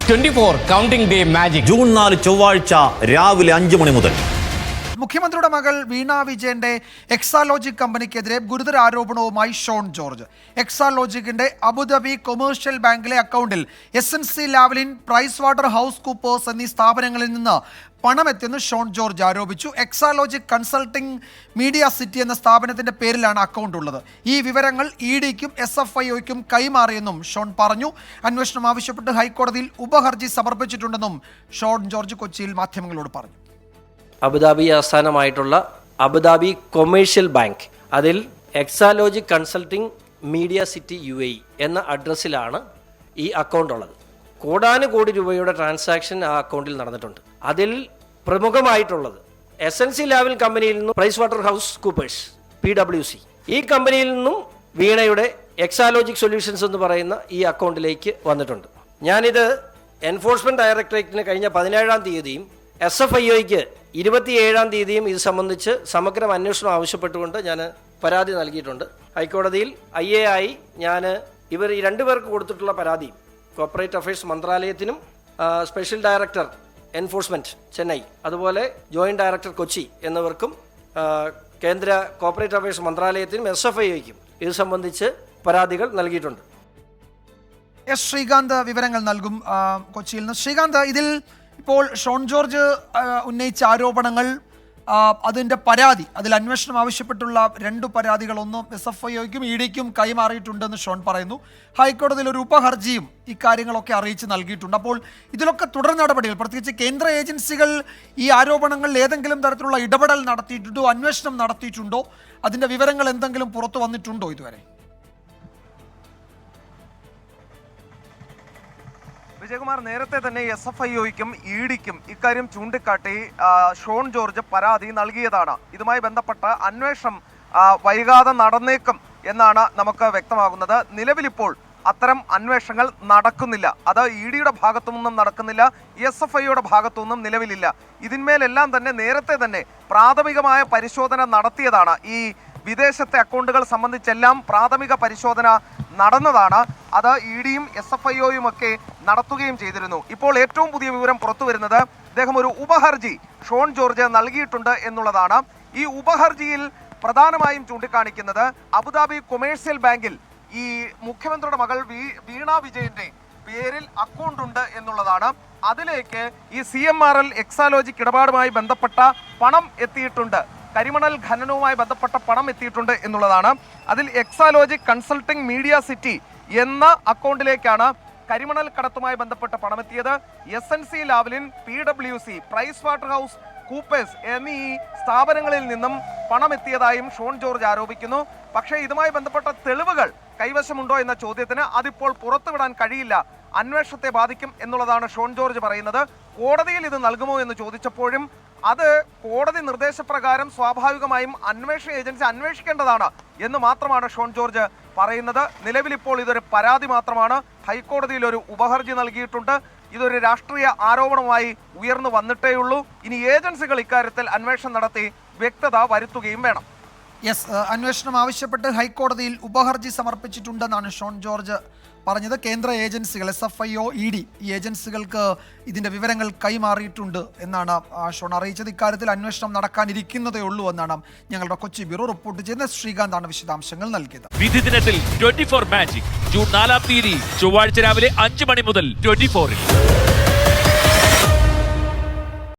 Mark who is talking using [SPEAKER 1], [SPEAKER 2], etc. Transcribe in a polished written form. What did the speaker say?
[SPEAKER 1] 24 counting day magic
[SPEAKER 2] June 4 ചൊവ്വാഴ്ച രാവിലെ 5 മണി മുതൽ.
[SPEAKER 3] മുഖ്യമന്ത്രിയുടെ മകൾ വീണ വിജയന്റെ എക്സാലോജിക് കമ്പനിക്കെതിരെ ഗുരുതര ആരോപണവുമായി ഷോൺ ജോർജ്. എക്സാലോജിക്കിന്റെ അബുദാബി കൊമേഴ്ഷ്യൽ ബാങ്കിലെ അക്കൗണ്ടിൽ SNC Lavalin, PricewaterhouseCoopers എന്നീ സ്ഥാപനങ്ങളിൽ നിന്ന് പണമെത്തിയെന്ന് ഷോൺ ജോർജ് ആരോപിച്ചു. എക്സാലോജിക് കൺസൾട്ടിംഗ് മീഡിയ സിറ്റി എന്ന സ്ഥാപനത്തിന്റെ പേരിലാണ് അക്കൗണ്ട് ഉള്ളത്. ഈ വിവരങ്ങൾ EDക്കും SFIOയ്ക്കും കൈമാറിയെന്നും ഷോൺ പറഞ്ഞു. അന്വേഷണം ആവശ്യപ്പെട്ട് ഹൈക്കോടതിയിൽ ഉപഹർജി സമർപ്പിച്ചിട്ടുണ്ടെന്നും ഷോൺ ജോർജ് കൊച്ചിയിൽ മാധ്യമങ്ങളോട് പറഞ്ഞു.
[SPEAKER 4] അബുദാബി ആസ്ഥാനമായിട്ടുള്ള അബുദാബി കൊമേഴ്ഷ്യൽ ബാങ്ക്, അതിൽ Exalogic consulting media city UAE എന്ന അഡ്രസ്സിലാണ് ഈ അക്കൗണ്ട് ഉള്ളത്. കോടാനുകോടി രൂപയുടെ ട്രാൻസാക്ഷൻ ആ അക്കൗണ്ടിൽ നടന്നിട്ടുണ്ട്. അതിൽ പ്രമുഖമായിട്ടുള്ളത് SNC ലാവ്ലിൻ കമ്പനിയിൽ നിന്നും PricewaterhouseCoopers PwC, ഈ കമ്പനിയിൽ നിന്നും വീണയുടെ എക്സാലോജിക് സൊല്യൂഷൻസ് എന്ന് പറയുന്ന ഈ അക്കൗണ്ടിലേക്ക് വന്നിട്ടുണ്ട്. ഞാനിത് എൻഫോഴ്സ്മെന്റ് ഡയറക്ടറേറ്റിന് കഴിഞ്ഞ 17-ാം തീയതിയും SFIOയ്ക്ക് 27-ാം തീയതിയും ഇത് സംബന്ധിച്ച് സമഗ്ര അന്വേഷണം ആവശ്യപ്പെട്ടുകൊണ്ട് ഞാൻ പരാതി നൽകിയിട്ടുണ്ട്. ഹൈക്കോടതിയിൽ IA ഞാൻ ഇവർ ഈ രണ്ടുപേർക്ക് കൊടുത്തിട്ടുള്ള പരാതി കോർപ്പറേറ്റ് അഫയേഴ്സ് മന്ത്രാലയത്തിനും സ്പെഷ്യൽ ഡയറക്ടർ എൻഫോഴ്സ്മെന്റ് ചെന്നൈ, അതുപോലെ ജോയിന്റ് ഡയറക്ടർ കൊച്ചി എന്നിവർക്കും കേന്ദ്ര കോർപ്പറേറ്റ് അഫയേഴ്സ് മന്ത്രാലയത്തിനും SFIOയ്ക്കും ഇത് സംബന്ധിച്ച് പരാതികൾ നൽകിയിട്ടുണ്ട്.
[SPEAKER 3] ശ്രീകാന്ത് വിവരങ്ങൾ നൽകും കൊച്ചിയിൽ നിന്ന്. ശ്രീകാന്ത്, ഇതിൽ ഇപ്പോൾ ഷോൺ ജോർജ് ഉന്നയിച്ച ആരോപണങ്ങൾ, അതിൻ്റെ പരാതി, അതിൽ അന്വേഷണം ആവശ്യപ്പെട്ടുള്ള 2 പരാതികൾ, ഒന്ന് SFIOയ്ക്കും EDക്കും കൈമാറിയിട്ടുണ്ടെന്ന് ഷോൺ പറയുന്നു. ഹൈക്കോടതിയിൽ ഒരു ഉപഹർജിയും ഇക്കാര്യങ്ങളൊക്കെ അറിയിച്ച് നൽകിയിട്ടുണ്ട്. അപ്പോൾ ഇതിലൊക്കെ തുടർ നടപടികൾ, പ്രത്യേകിച്ച് കേന്ദ്ര ഏജൻസികൾ ഈ ആരോപണങ്ങളിൽ ഏതെങ്കിലും തരത്തിലുള്ള ഇടപെടൽ നടത്തിയിട്ടുണ്ടോ, അന്വേഷണം നടത്തിയിട്ടുണ്ടോ, അതിൻ്റെ വിവരങ്ങൾ എന്തെങ്കിലും പുറത്തു വന്നിട്ടുണ്ടോ ഇതുവരെ?
[SPEAKER 5] വിജയകുമാർ, നേരത്തെ തന്നെ SFIOയ്ക്കും EDക്കും ഇക്കാര്യം ചൂണ്ടിക്കാട്ടി ഷോൺ ജോർജ് പരാതി നൽകിയതാണ്. ഇതുമായി ബന്ധപ്പെട്ട അന്വേഷണം വൈകാതെ നടന്നേക്കും എന്നാണ് നമുക്ക് വ്യക്തമാകുന്നത്. നിലവിലിപ്പോൾ അത്തരം അന്വേഷണങ്ങൾ നടക്കുന്നില്ല. അത് EDയുടെ ഭാഗത്തു നിന്നും നടക്കുന്നില്ല, SFIOയുടെ ഭാഗത്തു നിന്നും നിലവിലില്ല. ഇതിന്മേലെല്ലാം തന്നെ നേരത്തെ തന്നെ പ്രാഥമികമായ പരിശോധന നടത്തിയതാണ്. ഈ വിദേശത്തെ അക്കൗണ്ടുകൾ സംബന്ധിച്ചെല്ലാം പ്രാഥമിക പരിശോധന നടന്നതാണ്. അത് EDയും SFIOയും ഒക്കെ നടത്തുകയും ചെയ്തിരുന്നു. ഇപ്പോൾ ഏറ്റവും പുതിയ വിവരം പുറത്തു വരുന്നത് അദ്ദേഹം ഒരു ഉപഹർജി ഷോൺ ജോർജ് നൽകിയിട്ടുണ്ട് എന്നുള്ളതാണ്. ഈ ഉപഹർജിയിൽ പ്രധാനമായും ചൂണ്ടിക്കാണിക്കുന്നത് അബുദാബി കൊമേഴ്സ്യൽ ബാങ്കിൽ ഈ മുഖ്യമന്ത്രിയുടെ മകൾ വീണ വിജയന്റെ പേരിൽ അക്കൗണ്ട് ഉണ്ട് എന്നുള്ളതാണ്. അതിലേക്ക് ഈ CMRL എക്സാലോജിക് ഇടപാടുമായി ബന്ധപ്പെട്ട പണം എത്തിയിട്ടുണ്ട്, കരിമണൽ ഖനനവുമായി ബന്ധപ്പെട്ട പണം എത്തിയിട്ടുണ്ട് എന്നുള്ളതാണ്. അതിൽ എക്സാലോജിക് കൺസൾട്ടിംഗ് മീഡിയ സിറ്റി എന്ന അക്കൗണ്ടിലേക്കാണ് കരിമണൽ കടത്തുമായി ബന്ധപ്പെട്ട പണമെത്തിയത്. SNC Lavalin, PwC, PricewaterhouseCoopers എന്നീ സ്ഥാപനങ്ങളിൽ നിന്നും പണമെത്തിയതായും ഷോൺ ജോർജ് ആരോപിക്കുന്നു. പക്ഷേ ഇതുമായി ബന്ധപ്പെട്ട തെളിവുകൾ കൈവശമുണ്ടോ എന്ന ചോദ്യത്തിന് അതിപ്പോൾ പുറത്തുവിടാൻ കഴിയില്ല, അന്വേഷണത്തെ ബാധിക്കും എന്നുള്ളതാണ് ഷോൺ ജോർജ് പറയുന്നത്. കോടതിയിൽ ഇത് നൽകുമോ എന്ന് ചോദിച്ചപ്പോഴും അത് കോടതി നിർദ്ദേശപ്രകാരം സ്വാഭാവികമായും അന്വേഷണ ഏജൻസി അന്വേഷിക്കേണ്ടതാണ് എന്ന് മാത്രമാണ് ഷോൺ ജോർജ് പറയുന്നത്. നിലവിലിപ്പോൾ ഇതൊരു പരാതി മാത്രമാണ്. ഹൈക്കോടതിയിൽ ഒരു ഉപഹർജി നൽകിയിട്ടുണ്ട്. ഇതൊരു രാഷ്ട്രീയ ആരോപണമായി ഉയർന്നു വന്നിട്ടേയുള്ളൂ. ഇനി ഏജൻസികൾ ഇക്കാര്യത്തിൽ അന്വേഷണം നടത്തി വ്യക്തത വരുത്തുകയും വേണം.
[SPEAKER 3] അന്വേഷണം ആവശ്യപ്പെട്ട് ഹൈക്കോടതിയിൽ ഉപഹർജി സമർപ്പിച്ചിട്ടുണ്ടെന്നാണ് ഷോൺ ജോർജ് പറഞ്ഞത്. കേന്ദ്ര ഏജൻസികൾ SFIO, ED ഈ ഏജൻസികൾക്ക് ഇതിൻ്റെ വിവരങ്ങൾ കൈമാറിയിട്ടുണ്ട് എന്നാണ് ഷോൺ അറിയിച്ചത്. ഇക്കാര്യത്തിൽ അന്വേഷണം നടക്കാനിരിക്കുന്നതേ ഉള്ളൂ എന്നാണ് ഞങ്ങളുടെ കൊച്ചി ബ്യൂറോ റിപ്പോർട്ട് ചെയ്യുന്ന ശ്രീകാന്താണ് വിശദാംശങ്ങൾ നൽകിയത്.
[SPEAKER 6] വിധി ദിനത്തിൽ 24 മാജിക് ജൂൺ 4-ാം തീയതി ചൊവ്വാഴ്ച രാവിലെ 5 മണി മുതൽ 24-ൽ.